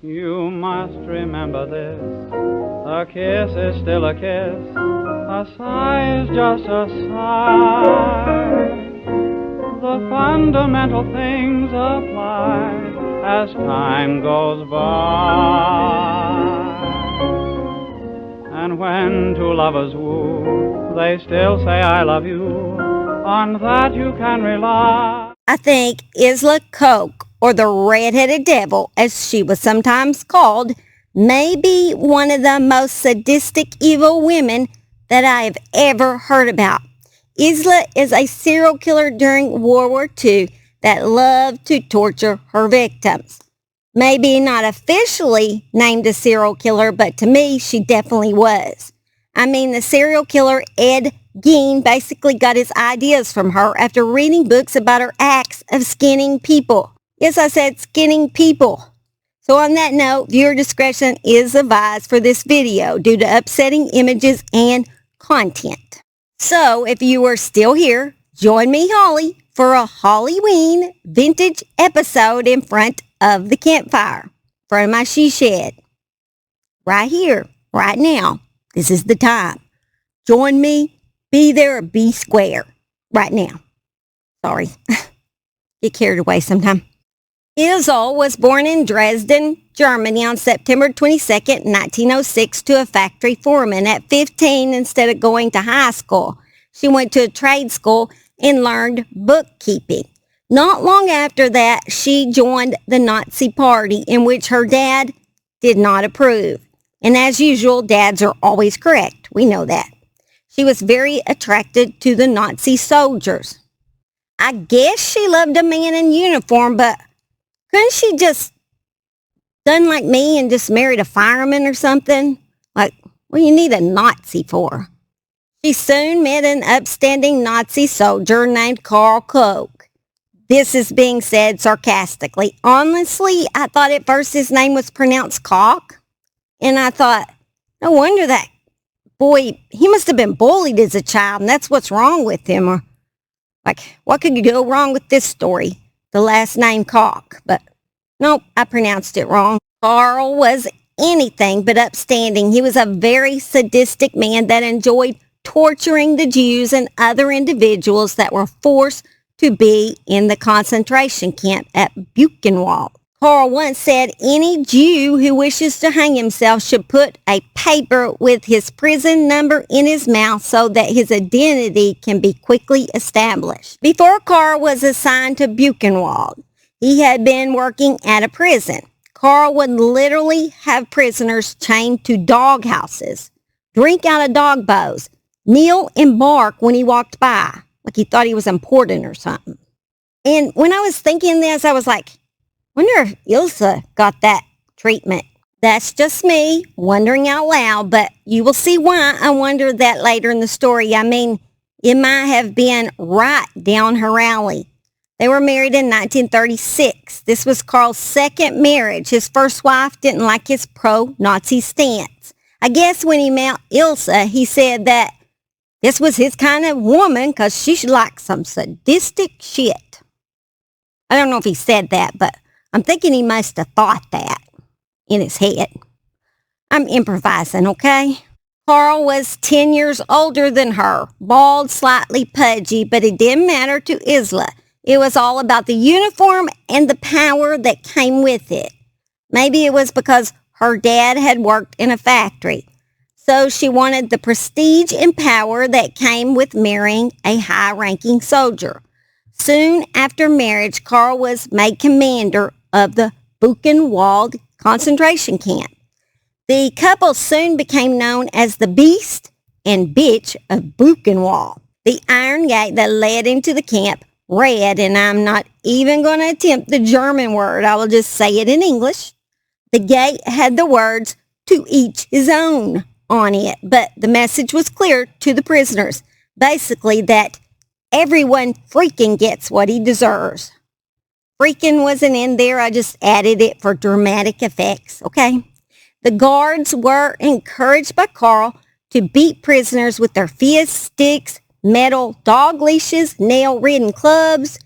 You must remember this. A kiss is still a kiss. A sigh is just a sigh. The fundamental things apply as time goes by. And when two lovers woo, they still say I love you. On that you can rely. I think Ilse Koch, or the Redheaded Devil, as she was sometimes called, may be one of the most sadistic evil women that I have ever heard about. Ilse is a serial killer during World War II that loved to torture her victims. Maybe not officially named a serial killer, but to me, she definitely was. I mean, the serial killer Ed GEIN basically got his ideas from her after reading books about her acts of skinning people. Yes, I said skinning people. So on that note, viewer discretion is advised for this video due to upsetting images and content. So if you are still here, join me, Holly, for a HOLLYWEEN vintage episode in front of the campfire, in front of my she shed. Right here, right now. This is the time. Join me. Be there or be square right now. Sorry. Get carried away sometime. Ilse was born in Dresden, Germany on September 22nd, 1906 to a factory foreman. At 15, instead of going to high school, she went to a trade school and learned bookkeeping. Not long after that, she joined the Nazi Party, in which her dad did not approve. And as usual, dads are always correct. We know that. She was very attracted to the Nazi soldiers. I guess she loved a man in uniform, but couldn't she just done like me and just married a fireman or something? Like, what do you need a Nazi for? She soon met an upstanding Nazi soldier named Karl Koch. This is being said sarcastically. Honestly, I thought at first his name was pronounced Koch. And I thought, no wonder that boy, he must have been bullied as a child, and that's what's wrong with him. Or, like, what could go wrong with this story? The last name Koch. But, nope, I pronounced it wrong. Karl was anything but upstanding. He was a very sadistic man that enjoyed torturing the Jews and other individuals that were forced to be in the concentration camp at Buchenwald. Karl once said any Jew who wishes to hang himself should put a paper with his prison number in his mouth so that his identity can be quickly established. Before Karl was assigned to Buchenwald, he had been working at a prison. Karl would literally have prisoners chained to dog houses, drink out of dog bows, kneel and bark when he walked by, like he thought he was important or something. And when I was thinking this, I was like, wonder if Ilse got that treatment. That's just me wondering out loud, but you will see why I wonder that later in the story. I mean, it might have been right down her alley. They were married in 1936. This was Karl's second marriage. His first wife didn't like his pro-Nazi stance. I guess when he met Ilse, he said that this was his kind of woman because she should like some sadistic shit. I don't know if he said that, but I'm thinking he must have thought that in his head. I'm improvising, okay? Karl was 10 years older than her, bald, slightly pudgy, but it didn't matter to Ilse. It was all about the uniform and the power that came with it. Maybe it was because her dad had worked in a factory, so she wanted the prestige and power that came with marrying a high-ranking soldier. Soon after marriage, Karl was made commander of the Buchenwald concentration camp. The couple soon became known as the Beast and Bitch of Buchenwald. The iron gate that led into the camp read, and I'm not even going to attempt the German word, I will just say it in English. The gate had the words, "To each his own," on it, but the message was clear to the prisoners. Basically that everyone freaking gets what he deserves. Freaking wasn't in there. I just added it for dramatic effects, okay? The guards were encouraged by Karl to beat prisoners with their fists, sticks, metal dog leashes, nail-ridden clubs,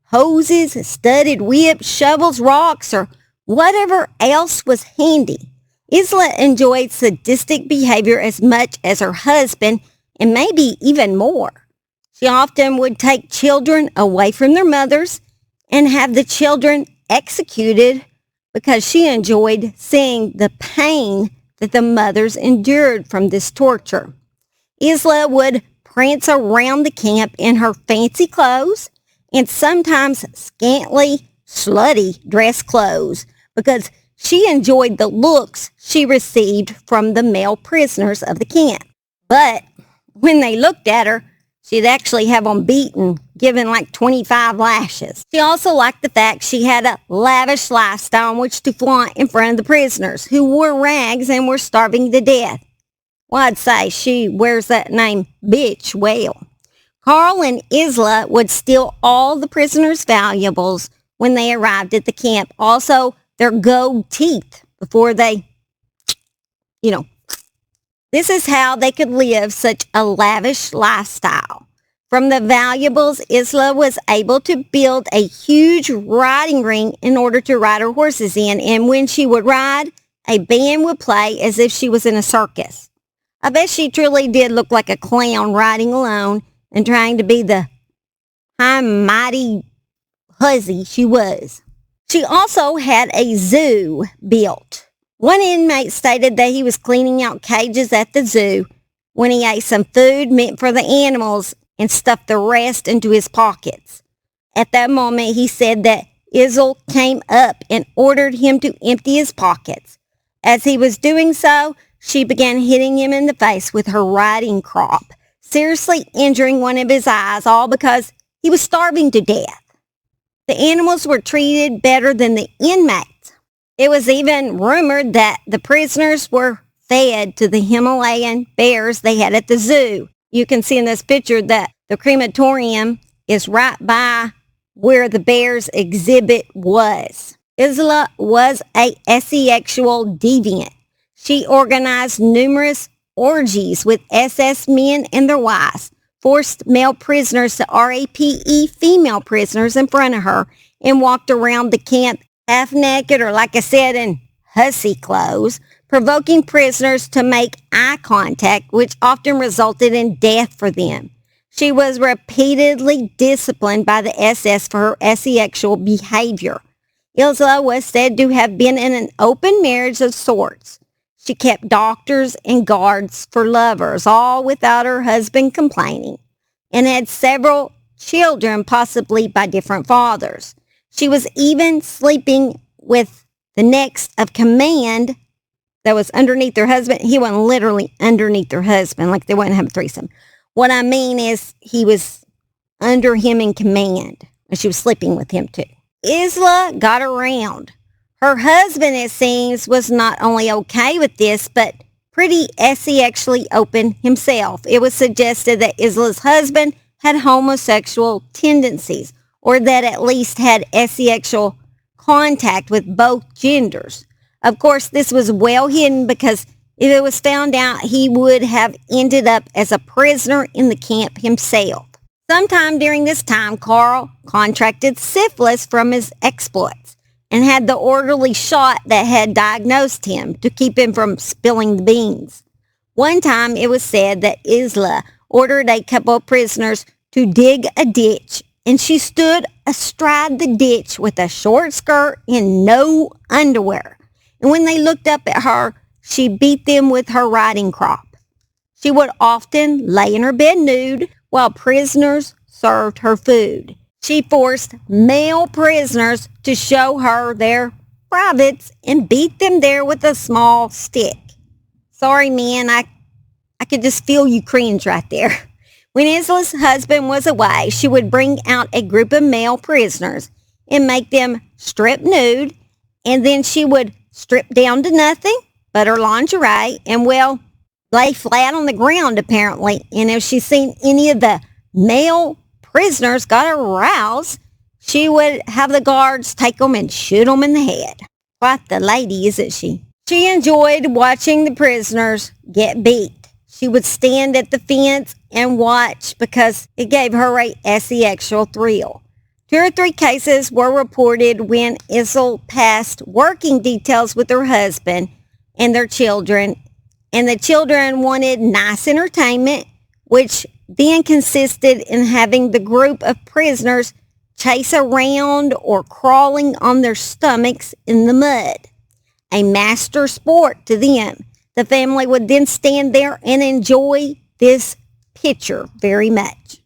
hoses, studded whips, shovels, rocks, or whatever else was handy. Isla enjoyed sadistic behavior as much as her husband, and maybe even more. She often would take children away from their mothers and have the children executed because she enjoyed seeing the pain that the mothers endured from this torture. Isla would prance around the camp in her fancy clothes and sometimes scantily, slutty dress clothes because she enjoyed the looks she received from the male prisoners of the camp. But when they looked at her, she'd actually have them beaten, given like 25 lashes. She also liked the fact she had a lavish lifestyle in which to flaunt in front of the prisoners, who wore rags and were starving to death. Well, I'd say she wears that name bitch well. Carl and Isla would steal all the prisoners' valuables when they arrived at the camp. Also, their gold teeth before they, This is how they could live such a lavish lifestyle. From the valuables, Isla was able to build a huge riding ring in order to ride her horses in, and when she would ride, a band would play as if she was in a circus. I bet she truly did look like a clown riding alone and trying to be the high mighty hussy she was. She also had a zoo built. One inmate stated that he was cleaning out cages at the zoo when he ate some food meant for the animals and stuffed the rest into his pockets. At that moment, he said that Isla came up and ordered him to empty his pockets. As he was doing so, she began hitting him in the face with her riding crop, seriously injuring one of his eyes, all because he was starving to death. The animals were treated better than the inmates. It was even rumored that the prisoners were fed to the Himalayan bears they had at the zoo. You can see in this picture that the crematorium is right by where the bears exhibit was. Isla was a asexual deviant. She organized numerous orgies with SS men and their wives, forced male prisoners to rape female prisoners in front of her, and walked around the camp half naked or, like I said, in hussy clothes, provoking prisoners to make eye contact, which often resulted in death for them. She was repeatedly disciplined by the SS for her asexual behavior. Ilse was said to have been in an open marriage of sorts. She kept doctors and guards for lovers, all without her husband complaining, and had several children, possibly by different fathers. She was even sleeping with the next of command that was underneath her husband. He wasn't literally underneath her husband, like they wouldn't have a threesome. What I mean is he was under him in command, and she was sleeping with him too. Isla got around. Her husband, it seems, was not only okay with this, but pretty asexually open himself. It was suggested that Isla's husband had homosexual tendencies, or that at least had asexual contact with both genders. Of course, this was well hidden because if it was found out, he would have ended up as a prisoner in the camp himself. Sometime during this time, Carl contracted syphilis from his exploits and had the orderly shot that had diagnosed him to keep him from spilling the beans. One time it was said that Isla ordered a couple of prisoners to dig a ditch, and she stood astride the ditch with a short skirt and no underwear. And when they looked up at her, she beat them with her riding crop. She would often lay in her bed nude while prisoners served her food. She forced male prisoners to show her their privates and beat them there with a small stick. Sorry, man, I could just feel you cringe right there. When Isla's husband was away, she would bring out a group of male prisoners and make them strip nude, and then she would strip down to nothing but her lingerie and, well, lay flat on the ground apparently. And if she seen any of the male prisoners got aroused, she would have the guards take them and shoot them in the head. Quite the lady, isn't she? She enjoyed watching the prisoners get beat. She would stand at the fence and watch because it gave her a asexual thrill. 2 or 3 cases were reported when Ilse passed working details with her husband and their children, and the children wanted nice entertainment, which then consisted in having the group of prisoners chase around or crawling on their stomachs in the mud. A master sport to them. The family would then stand there and enjoy this picture very much.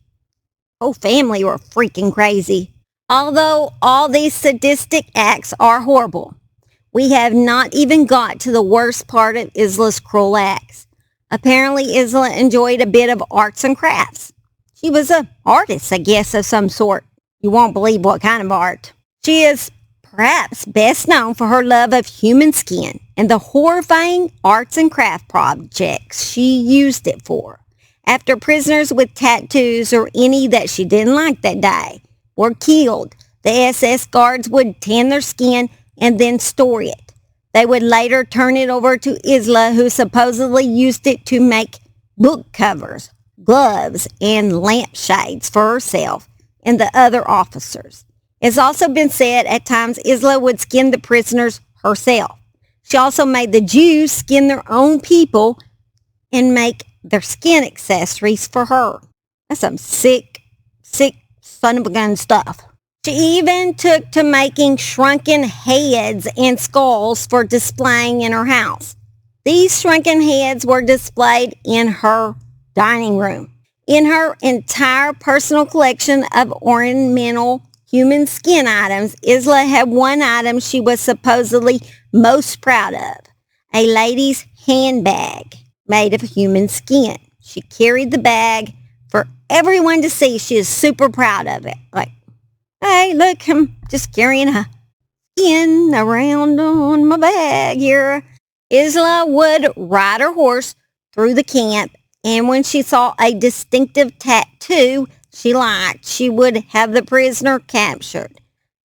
Whole family were freaking crazy. Although all these sadistic acts are horrible, we have not even got to the worst part of Ilse's cruel acts. Apparently, Ilse enjoyed a bit of arts and crafts. She was an artist, I guess, of some sort. You won't believe what kind of art. She is perhaps best known for her love of human skin and the horrifying arts and craft projects she used it for. After prisoners with tattoos or any that she didn't like that day were killed, the SS guards would tan their skin and then store it. They would later turn it over to Ilse, who supposedly used it to make book covers, gloves, and lampshades for herself and the other officers. It's also been said at times Ilse would skin the prisoners herself. She also made the Jews skin their own people and make their skin accessories for her. That's some sick son of a gun stuff. She even took to making shrunken heads and skulls for displaying in her house. These shrunken heads were displayed in her dining room. In her entire personal collection of ornamental human skin items, Ilse had one item she was supposedly most proud of, a lady's handbag made of human skin. She carried the bag for everyone to see. She is super proud of it. Like, hey, look, I'm just carrying a skin around on my bag here. Ilse would ride her horse through the camp, and when she saw a distinctive tattoo she liked, she would have the prisoner captured.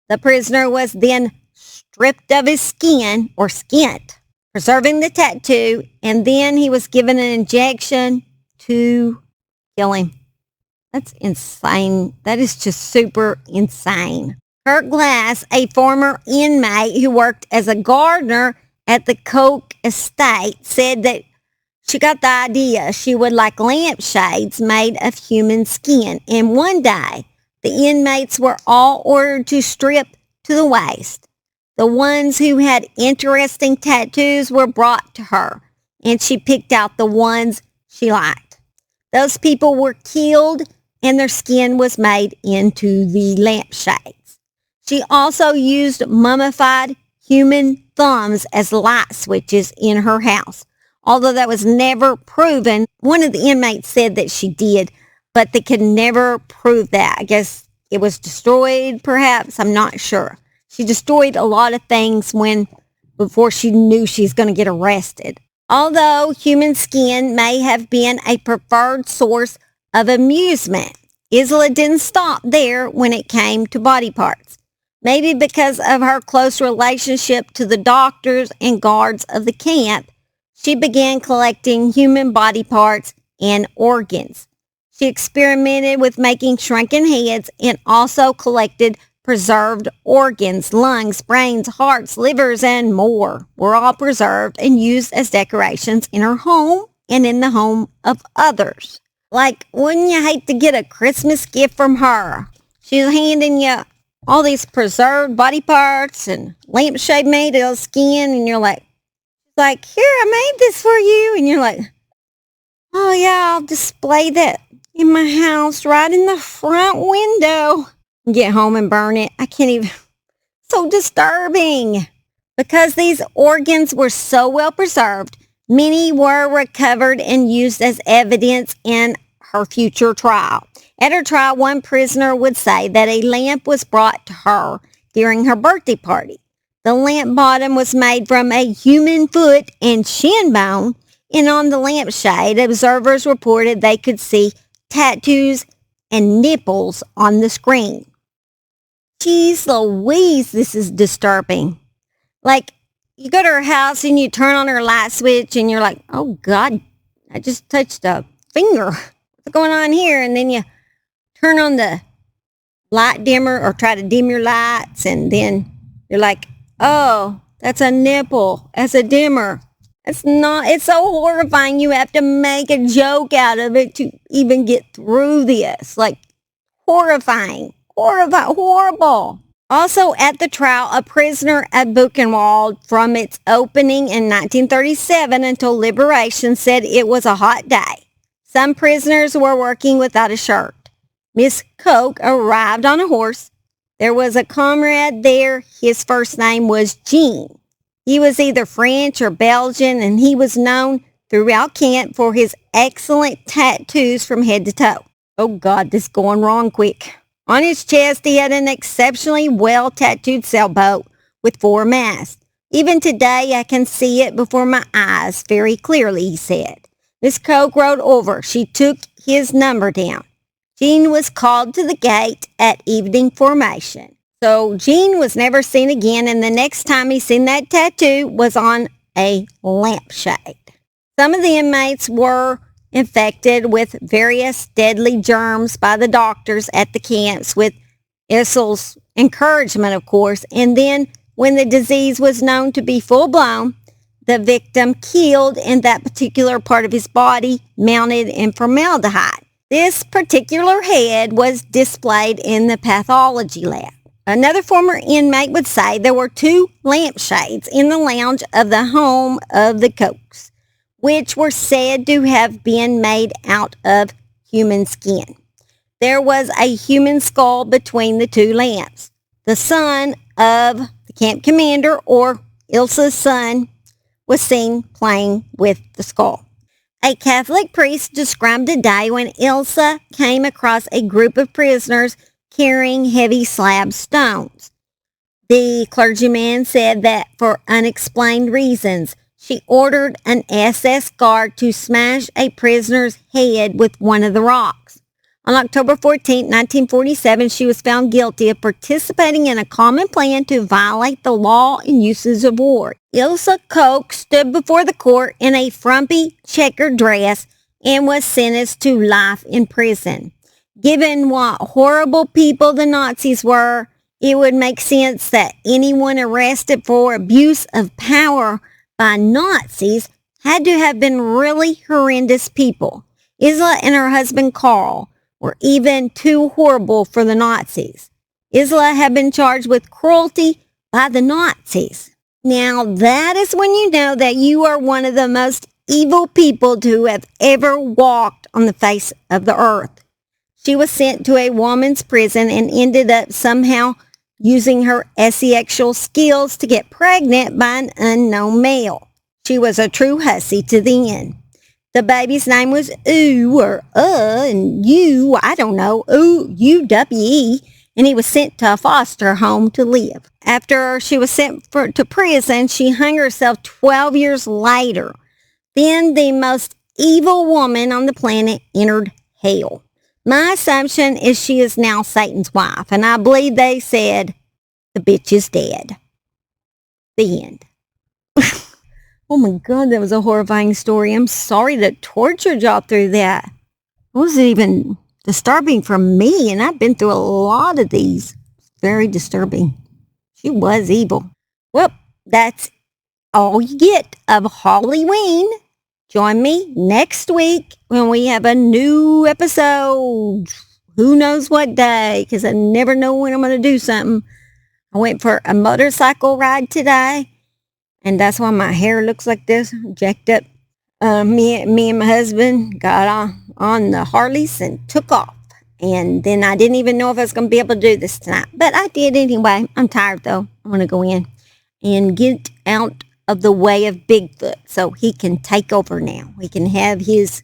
The prisoner was then stripped of his skin or skint, preserving the tattoo, and then he was given an injection to kill him. That's insane. That is just super insane. Kurt Glass, a former inmate who worked as a gardener at the Koch estate, said that she got the idea she would like lampshades made of human skin. And one day, the inmates were all ordered to strip to the waist. The ones who had interesting tattoos were brought to her, and she picked out the ones she liked. Those people were killed, and their skin was made into the lampshades. She also used mummified human thumbs as light switches in her house. Although that was never proven, one of the inmates said that she did, but they could never prove that. I guess it was destroyed, perhaps. I'm not sure. She destroyed a lot of things before she knew she was going to get arrested. Although human skin may have been a preferred source of amusement, Ilse didn't stop there when it came to body parts. Maybe because of her close relationship to the doctors and guards of the camp, she began collecting human body parts and organs. She experimented with making shrunken heads and also collected preserved organs. Lungs, brains, hearts, livers, and more were all preserved and used as decorations in her home and in the home of others. Like, wouldn't you hate to get a Christmas gift from her? She's handing you all these preserved body parts and lampshade made of skin, and you're like, here, I made this for you. And you're like, oh yeah, I'll display that in my house right in the front window. Get home and burn it. I can't even. So disturbing. Because these organs were so well preserved, many were recovered and used as evidence in her future trial. At her trial, one prisoner would say that a lamp was brought to her during her birthday party. The lamp bottom was made from a human foot and shin bone, and on the lampshade, observers reported they could see tattoos and nipples on the screen. Jeez Louise, this is disturbing. Like, you go to her house and you turn on her light switch and you're like, oh God, I just touched a finger. What's going on here? And then you turn on the light dimmer or try to dim your lights, and then you're like, oh, that's a nipple. That's a dimmer. It's so horrifying you have to make a joke out of it to even get through this. Like, horrifying. Horrible. Also at the trial, a prisoner at Buchenwald from its opening in 1937 until liberation said it was a hot day. Some prisoners were working without a shirt. Miss Koch arrived on a horse. There was a comrade there. His first name was GEIN. He was either French or Belgian, and he was known throughout camp for his excellent tattoos from head to toe. Oh God, this is going wrong quick. On his chest, he had an exceptionally well-tattooed sailboat with 4 masts. Even today, I can see it before my eyes very clearly, he said. Miss Koch rode over. She took his number down. GEIN was called to the gate at evening formation. So GEIN was never seen again, and the next time he seen that tattoo was on a lampshade. Some of the inmates were infected with various deadly germs by the doctors at the camps with Ilse's encouragement, of course, and then when the disease was known to be full-blown, the victim killed in that particular part of his body mounted in formaldehyde. This particular head was displayed in the pathology lab. Another former inmate would say there were 2 lampshades in the lounge of the home of the Kochs, which were said to have been made out of human skin. There was a human skull between the 2 lamps. The son of the camp commander, or Ilse's son, was seen playing with the skull. A Catholic priest described a day when Ilse came across a group of prisoners carrying heavy slab stones. The clergyman said that for unexplained reasons, she ordered an SS guard to smash a prisoner's head with one of the rocks. On October 14, 1947, she was found guilty of participating in a common plan to violate the law and uses of war. Ilse Koch stood before the court in a frumpy checkered dress and was sentenced to life in prison. Given what horrible people the Nazis were, it would make sense that anyone arrested for abuse of power by Nazis had to have been really horrendous people. Ilse and her husband Karl were even too horrible for the Nazis. Ilse had been charged with cruelty by the Nazis. Now that is when you know that you are one of the most evil people to have ever walked on the face of the earth. She was sent to a woman's prison and ended up somehow using her asexual skills to get pregnant by an unknown male. She was a true hussy to the end. The baby's name was and U, I don't know, UWE, and he was sent to a foster home to live. After she was sent to prison, she hung herself 12 years later. Then the most evil woman on the planet entered hell. My assumption is she is now Satan's wife, and I believe they said the bitch is dead. The end. Oh my God, that was a horrifying story. I'm sorry to torture y'all through that. It wasn't even disturbing for me, and I've been through a lot of these. Very disturbing. She was evil. Well, that's all you get of HOLLYWEEN. Join me next week when we have a new episode. Who knows what day, because I never know when I'm going to do something. I went for a motorcycle ride today, and that's why my hair looks like this, jacked up. Me and my husband got on the Harleys and took off. And then I didn't even know if I was going to be able to do this tonight. But I did anyway. I'm tired, though. I want to go in and get out of the way of Bigfoot so he can take over now. He can have his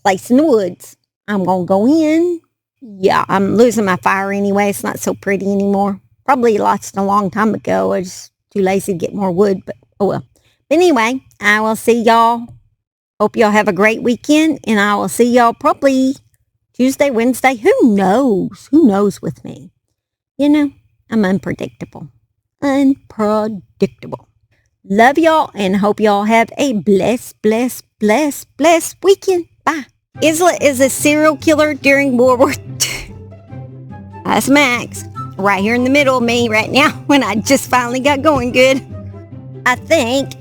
place in the woods. I'm going to go in. Yeah, I'm losing my fire anyway. It's not so pretty anymore. Probably lost a long time ago. I was just too lazy to get more wood, but oh well. But anyway, I will see y'all. Hope y'all have a great weekend, and I will see y'all probably Tuesday, Wednesday. Who knows? Who knows with me? You know, I'm unpredictable. Unpredictable. Love y'all, and hope y'all have a blessed weekend. Bye. Ilse is a serial killer during World War II. That's Max, right here in the middle of me right now when I just finally got going good, I think.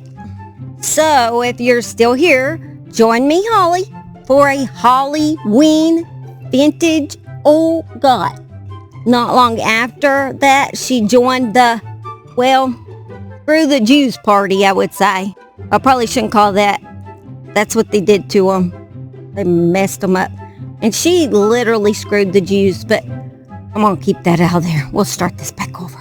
So if you're still here, join me, Holly, for a HOLLYWEEN vintage. Oh, God. Not long after that, she joined the, well, screw the Jews party, I would say. I probably shouldn't call that. That's what they did to them. They messed them up. And she literally screwed the Jews, but I'm going to keep that out there. We'll start this back over.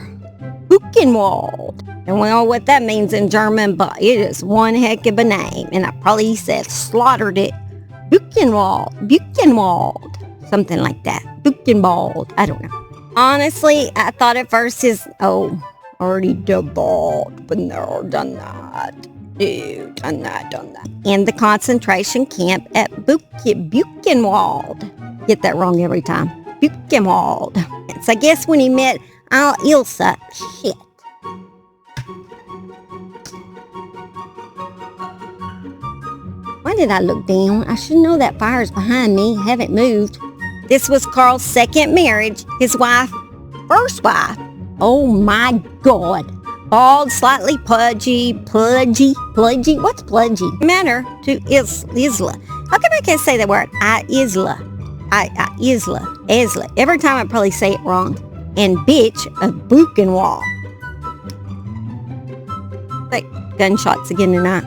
Buchenwald. And we know what that means in German, but it is one heck of a name. And I probably said slaughtered it. Buchenwald. Something like that. Buchenwald. I don't know. Honestly, I thought at first already devolved, but no, done that. Dude, done that. In the concentration camp at Buchenwald. Get that wrong every time. Buchenwald. It's, I guess, when he met Ilse. Shit. Why did I look down? I should know that fire's behind me. Haven't moved. This was Carl's second marriage. His first wife. Oh my God. Bald, slightly pudgy. What's pudgy? Matter to Isla. How come I can't say that word? Isla. Every time I probably say it wrong. And bitch of Buchenwald. Like gunshots again tonight.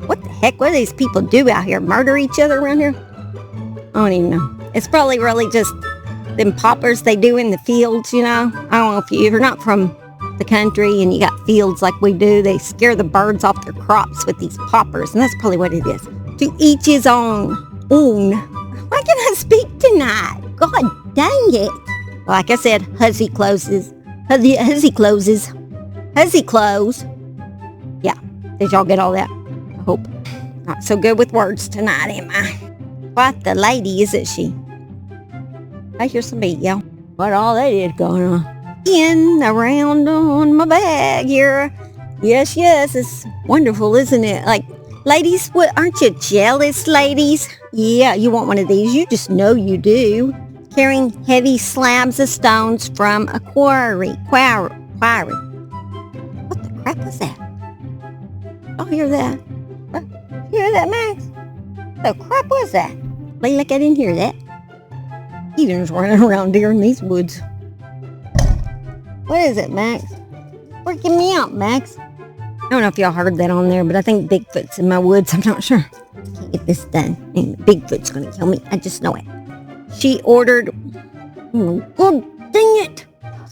What the heck? What do these people do out here? Murder each other around here? I don't even know. It's probably really just them poppers they do in the fields, you know? I don't know if you're not from the country and you got fields like we do. They scare the birds off their crops with these poppers, and that's probably what it is. To each his own. Why can't I speak tonight? God dang it. Like I said, hussy closes. Hussy close. Yeah. Did y'all get all that? I hope. Not so good with words tonight, am I? What the lady, isn't she? I hear somebody yell. What all that is going on? Around on my bag here. Yes, it's wonderful, isn't it? Like, ladies, what, aren't you jealous, ladies? Yeah, you want one of these. You just know you do. Carrying heavy slabs of stones from a quarry. What the crap was that? I'll hear that. You hear that, Max? The crap was that? Like I didn't hear that. Heathens running around here in these woods. What is it, Max? Freaking me out, Max. I don't know if y'all heard that on there, but I think Bigfoot's in my woods. I'm not sure. Can't get this done. And Bigfoot's gonna kill me. I just know it. She ordered... Oh, dang it.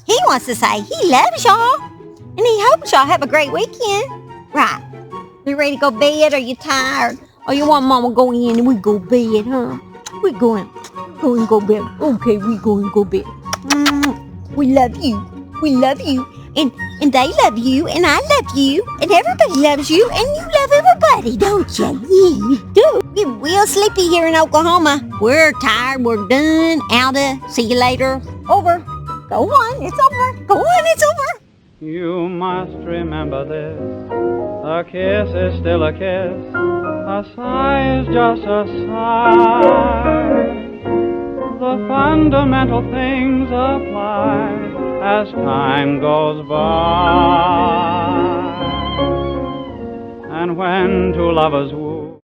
He wants to say he loves y'all. And he hopes y'all have a great weekend. Right. You ready to go bed? Are you tired? Or you want Mama go in and we go bed, huh? We're going to go bed. Okay, we're going to go bed. We love you. And they love you. And I love you. And everybody loves you. And you love everybody, don't you? Yeah, you do. We're real sleepy here in Oklahoma. We're tired. We're done. Outa. See you later. Over. Go on. It's over. Go on. It's over. You must remember this. A kiss is still a kiss. A sigh is just a sigh. The fundamental things apply as time goes by. And when two lovers